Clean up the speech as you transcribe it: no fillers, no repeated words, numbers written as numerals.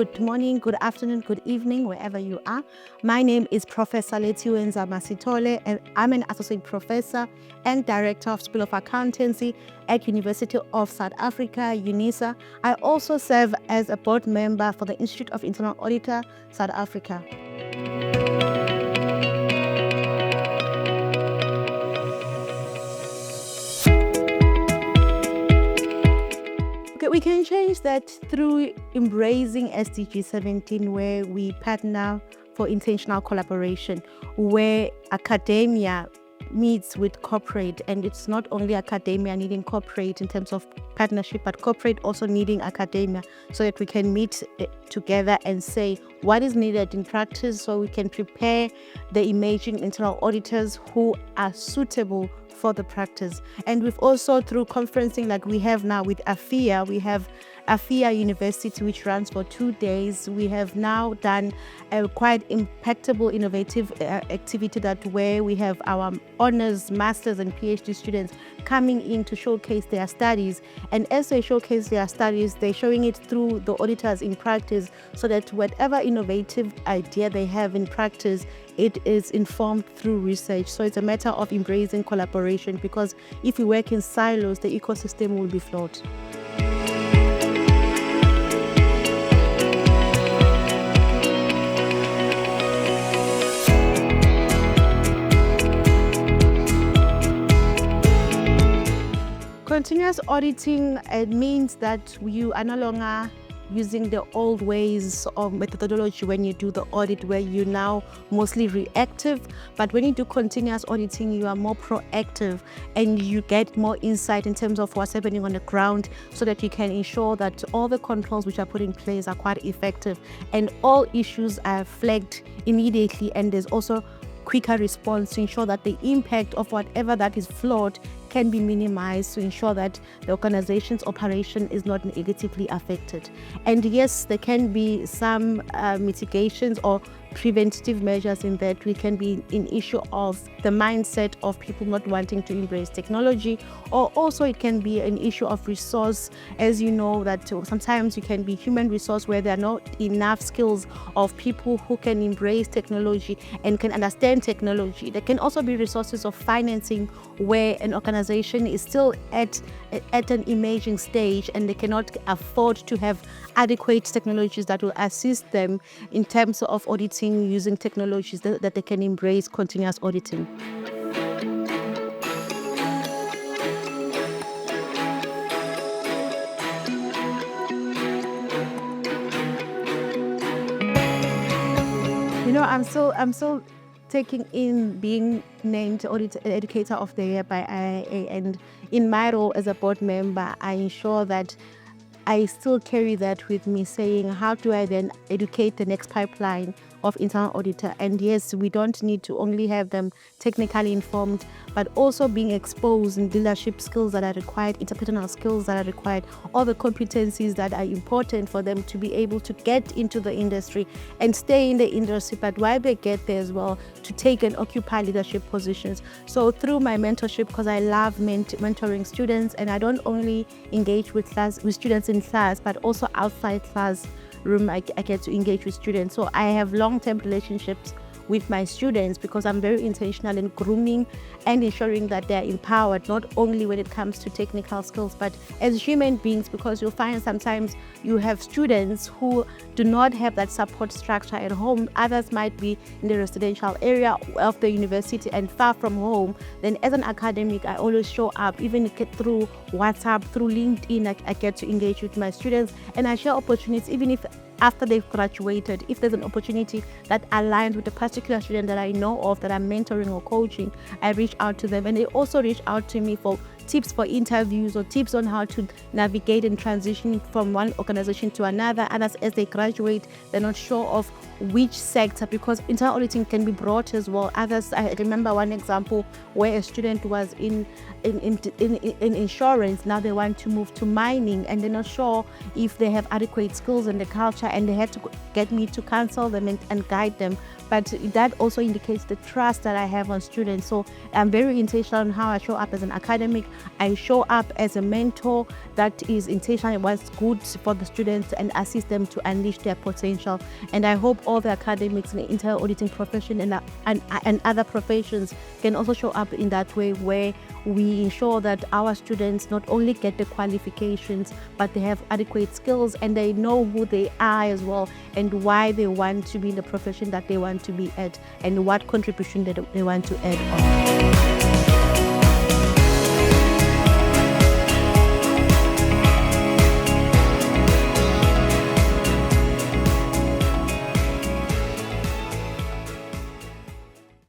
good morning, good afternoon, good evening, wherever you are. My name is Professor Lethiwe Nzama-Sithole, and I'm an Associate Professor and Director of School of Accountancy at University of South Africa, UNISA. I also serve as a board member for the Institute of Internal Auditor, South Africa. We can change that through embracing SDG 17, where we partner for intentional collaboration, where academia meets with corporate, and it's not only academia needing corporate in terms of partnership, but corporate also needing academia, so that we can meet together and say what is needed in practice, so we can prepare the emerging internal auditors who are suitable for the practice. And we've also, through conferencing like we have now with AFIIA, we have AFIIA University, which runs for 2 days. We have now done a quite impactful, innovative activity where we have our honors, masters and PhD students coming in to showcase their studies. And as they showcase their studies, they're showing it through the auditors in practice, so that whatever innovative idea they have in practice, it is informed through research. So it's a matter of embracing collaboration, because if we work in silos, the ecosystem will be flawed. Continuous auditing, it means that you are no longer using the old ways of methodology when you do the audit, where you're now mostly reactive. But when you do continuous auditing, you are more proactive and you get more insight in terms of what's happening on the ground, so that you can ensure that all the controls which are put in place are quite effective and all issues are flagged immediately, and there's also quicker response to ensure that the impact of whatever that is flawed can be minimized, to ensure that the organization's operation is not negatively affected. And yes, there can be some mitigations or preventative measures in that. We can be an issue of the mindset of people not wanting to embrace technology, or also it can be an issue of resource. As you know, that sometimes you can be human resource where there are not enough skills of people who can embrace technology and can understand technology. There can also be resources of financing, where an organization is still at an emerging stage and they cannot afford to have adequate technologies that will assist them in terms of auditing using technologies that they can embrace continuous auditing. You know, I'm still taking in being named Educator of the Year by IIA, and in my role as a board member, I ensure that I still carry that with me, saying how do I then educate the next pipeline of internal auditor. And yes, we don't need to only have them technically informed, but also being exposed in leadership skills that are required, interpersonal skills that are required, all the competencies that are important for them to be able to get into the industry and stay in the industry, but while they get there as well, to take and occupy leadership positions. So through my mentorship, because I love mentoring students, and I don't only engage with students in class, but also outside class room, I get to engage with students. So I have long-term relationships with my students, because I'm very intentional in grooming and ensuring that they're empowered, not only when it comes to technical skills, but as human beings, because you'll find sometimes you have students who do not have that support structure at home. Others might be in the residential area of the university and far from home. Then as an academic, I always show up, even through WhatsApp, through LinkedIn, I get to engage with my students, and I share opportunities, even if after they've graduated, if there's an opportunity that aligns with a particular student that I know of, that I'm mentoring or coaching, I reach out to them, and they also reach out to me for tips for interviews or tips on how to navigate and transition from one organization to another. Others, as they graduate, they're not sure of which sector, because internal auditing can be broad as well. Others, I remember one example where a student was in insurance. Now they want to move to mining, and they're not sure if they have adequate skills in the culture, and they had to get me to counsel them and guide them. But that also indicates the trust that I have on students. So I'm very intentional on how I show up as an academic. I show up as a mentor that is intentional in what's good for the students and assist them to unleash their potential. And I hope all the academics in the internal auditing profession and other professions can also show up in that way, where we ensure that our students not only get the qualifications, but they have adequate skills and they know who they are as well, and why they want to be in the profession that they want to be at, and what contribution that they want to add on.